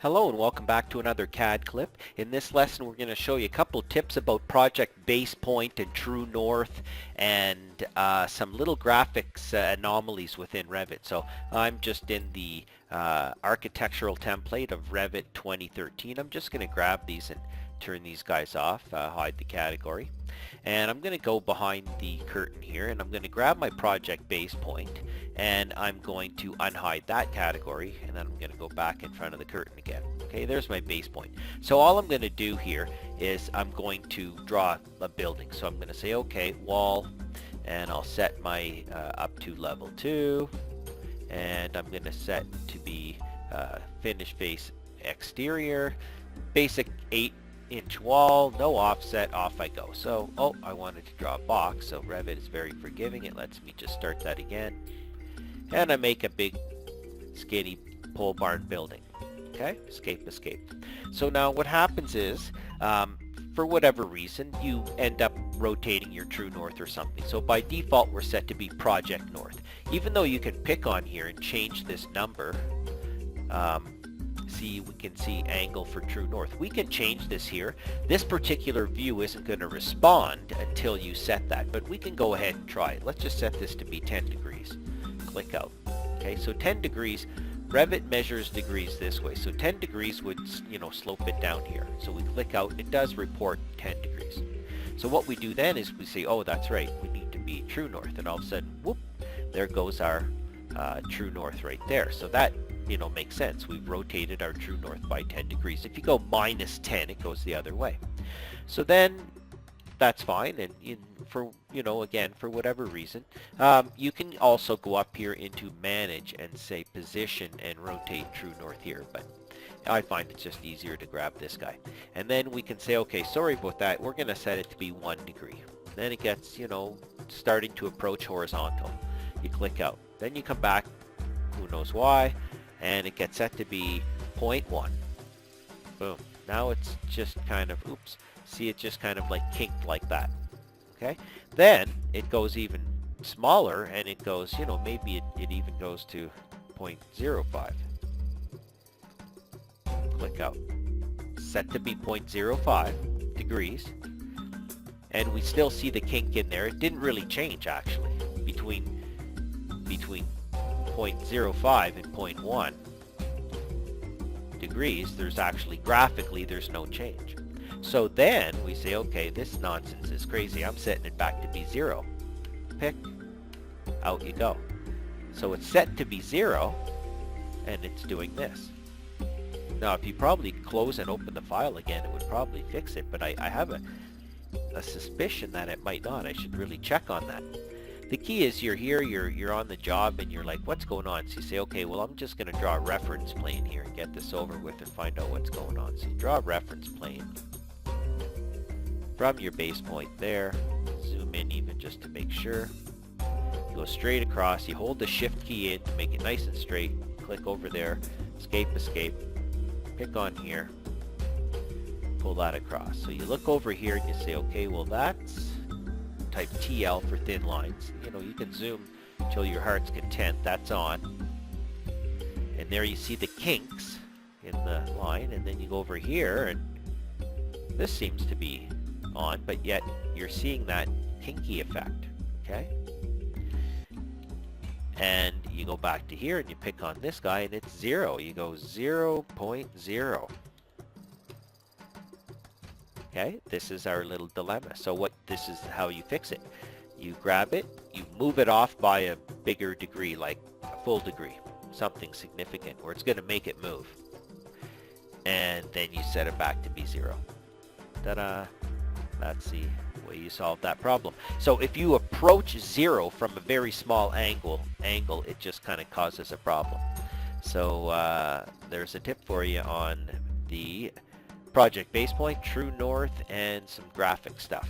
Hello and welcome back to another CAD clip. In this lesson we're going to show you a couple tips about project base point and true north and some little graphics anomalies within Revit. So I'm just in the architectural template of Revit 2013. I'm just going to grab these and turn these guys off, hide the category. And I'm going to go behind the curtain here and I'm going to grab my project base point and I'm going to unhide that category and then I'm going to go back in front of the curtain again. Okay, there's my base point. So all I'm going to do here is I'm going to draw a building. So I'm going to say okay, wall, and I'll set my up to level 2 and I'm going to set to be finish face exterior, basic 8-inch wall, no offset, off I go. So, I wanted to draw a box, so Revit is very forgiving. It lets me just start that again. And I make a big, skinny pole barn building. Okay, escape. So now what happens is, for whatever reason, you end up rotating your true north or something. So by default, we're set to be project north. Even though you can pick on here and change this number, we can see angle for true north. We can change this here. This particular view isn't going to respond until you set that, but we can go ahead and try it. Let's just set this to be 10 degrees. Click out. Okay, so 10 degrees, Revit measures degrees this way. So 10 degrees would, slope it down here. So we click out, it does report 10 degrees. So what we do then is we say, oh, that's right, we need to be true north. And all of a sudden, whoop, there goes our true north right there. So that makes sense. We've rotated our true north by 10 degrees. If you go minus 10, it goes the other way. So then that's fine. And again, for whatever reason, you can also go up here into manage and say position and rotate true north here. But I find it's just easier to grab this guy. And then we can say, okay, sorry about that. We're going to set it to be 1 degree. Then it gets, starting to approach horizontal. You click out. Then you come back, who knows why, and it gets set to be 0.1. Boom. Now it's just kind of, oops, see, it just kind of like kinked like that. Okay? Then it goes even smaller and it goes, maybe it even goes to 0.05. Click out. Set to be 0.05 degrees. And we still see the kink in there. It didn't really change actually between 0.05 and 0.1 degrees. There's actually, graphically, there's no change. So then we say, okay, this nonsense is crazy. I'm setting it back to be 0. Pick. Out you go. So it's set to be 0 and it's doing this. Now if you probably close and open the file again, it would probably fix it, but I have a suspicion that it might not. I should really check on that. The key is you're here, you're on the job, and you're like, what's going on? So you say, okay, well, I'm just going to draw a reference plane here and get this over with and find out what's going on. So you draw a reference plane from your base point there. Zoom in even just to make sure. You go straight across. You hold the shift key in to make it nice and straight. Click over there. Escape. Pick on here. Pull that across. So you look over here and you say, okay, well, that's type TL for thin lines. You can zoom until your heart's content. That's on. And there you see the kinks in the line. And then you go over here and this seems to be on, but yet you're seeing that kinky effect. Okay? And you go back to here and you pick on this guy and it's 0. You go 0.0. Okay, this is our little dilemma. So this is how you fix it. You grab it, you move it off by a bigger degree, like a full degree, something significant, where it's going to make it move. And then you set it back to be 0. Ta-da! That's the way you solve that problem. So if you approach 0 from a very small angle, it just kind of causes a problem. So there's a tip for you on the project base point, true north, and some graphic stuff.